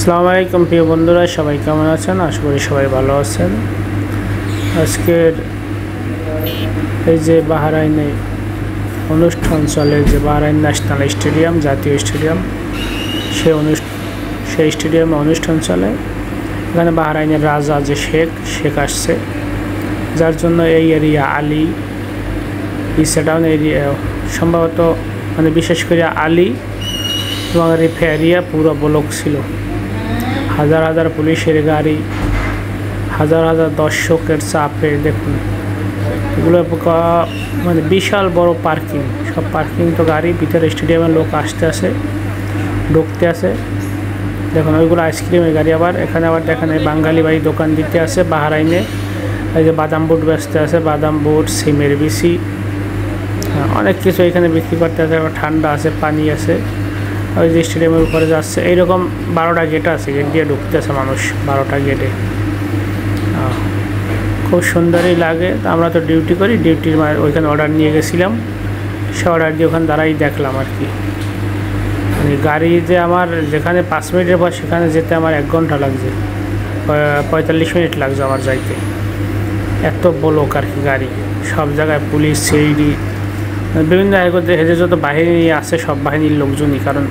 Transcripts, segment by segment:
আসসালামু আলাইকুম প্রিয় বন্ধুরা, সবাই কেমন আছেন? আশা করি সবাই ভালো আছেন। আজকের এই যে বাহরাইনে অনুষ্ঠান চলে, যে বাহরাইন ন্যাশনাল স্টেডিয়াম, জাতীয় স্টেডিয়াম, সেই স্টেডিয়ামে অনুষ্ঠান চলে। এখানে বাহরাইনের রাজা যে শেখ আসছে, যার জন্য এই এরিয়া আলী ইসাডাউন এরিয়া সম্ভবত বিশেষ করে আলী এবং রিফেরিয়া পুরো ব্লক ছিল। হাজার হাজার পুলিশের গাড়ি, হাজার হাজার দর্শকের চাপে দেখুন, এগুলো বিশাল বড় পার্কিং, সব পার্কিং তো গাড়ি, ভিতরে স্টেডিয়ামের লোক ঢুকতে আসে। দেখুন ওইগুলো আইসক্রিমের গাড়ি। আবার এখানে দেখেন এই বাঙালি ভাই দোকান দিতে আছে বাহরাইনে। এই যে বাদাম বুট বেচতে আছে, বাদাম বুট, সিমের বিসি, অনেক কিছু এখানে বিক্রি করতে আছে। ঠান্ডা আছে, পানি আছে। ওই যে স্টেডিয়ামের উপরে যাচ্ছে, এইরকম 12টা গেট আছে, গেট দিয়ে ঢুকতেছে মানুষ 12টা গেটে। খুব সুন্দরই লাগে। আমরা তো ডিউটি করি, ডিউটির ওইখানে অর্ডার নিয়ে গেছিলাম, সে অর্ডার দিয়ে ওখানে দাঁড়াই দেখলাম আর কি। গাড়ি যে আমার যেখানে 5 মিনিটের পর সেখানে যেতে আমার 1 ঘন্টা লাগছে, 45 মিনিট লাগছে আমার যাইতে। এত ব্লক আর কি গাড়ি, সব জায়গায় পুলিশ, সিআইডি, বিভিন্ন জায়গায় হেঁটে যত বাহিনী আছে সব বাহিনীর লোকজনই, কারণ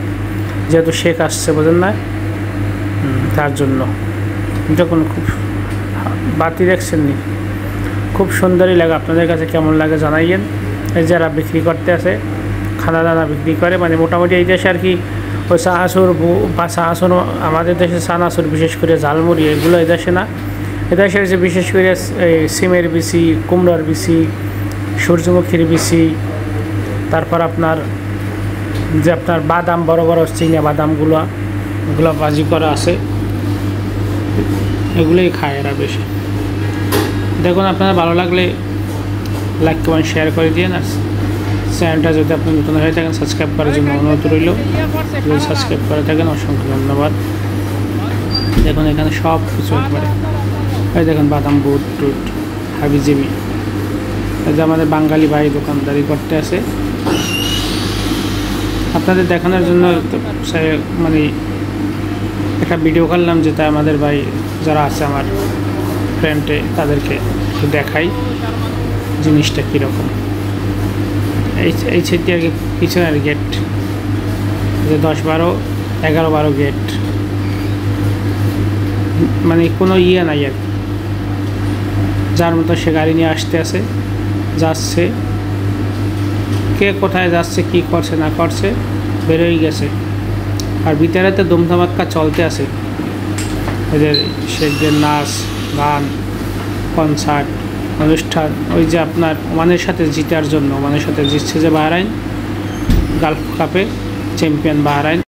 যেহেতু শেখ আসছে বোঝেন না, তার জন্য। যখন খুব বাতি দেখছেন নি, খুব সুন্দরই লাগে। আপনাদের কাছে কেমন লাগে জানাইয়েন। এই যারা বিক্রি করতে আছে, খানা দানা বিক্রি করে, মোটামুটি এই দেশে আর কি ওই চানাচুর বা চানাচুর, আমাদের দেশে চানাচুর বিশেষ করে ঝালমুড়ি, এগুলো এদেশে না। এদেশে হচ্ছে বিশেষ করে এই সিমের বিসি, কুমড়ার বিসি, সূর্যমুখীর বিসি, তারপর আপনার বাদাম, বড় বড় চিনা বাদামগুলো, ওগুলো ভাজি করা আছে, এগুলোই খায় এরা বেশি। দেখুন, আপনারা ভালো লাগলে লাইক কমেন্ট শেয়ার করে দিন। আর চ্যানেলটা যদি আপনি নতুন হয়ে থাকেন সাবস্ক্রাইব করার জন্য অনুরোধ রইল। যদি সাবস্ক্রাইব করে থাকেন অসংখ্য ধন্যবাদ। দেখুন এখানে সব কিছু একবারে, এই দেখুন বাদাম বুট টুট হাবিজিবি। এই যে আমাদের বাঙালি ভাই দোকানদারি করতে আছে, আপনাদের দেখানোর জন্য একটা ভিডিও করলাম, যেটা আমাদের ভাই যারা আছে আমার ফ্রেন্ডে তাদেরকে একটু দেখাই জিনিসটা কীরকম। এই ছেড়ে আর কি পিছনের গেট, যে 10, 12, 11, 12 গেট, কোনো ইয়ে নাই আর কি। যার মতো সে গাড়ি নিয়ে যাচ্ছে, কে কোথায় যাচ্ছে, কি করছে না করছে, বেরোই গেছে। আর ভিতরে তো ধুমধামাক্কা চলতে আছে, এদের শেখদের নাচ গান, কনসার্ট, অনুষ্ঠান। ওই যে আপনার ওমানের সাথে জিতার জন্য, ওমানের সাথে জিতছে যে বাহরাইন, গালফ কাপে চ্যাম্পিয়ন বাহরাইন।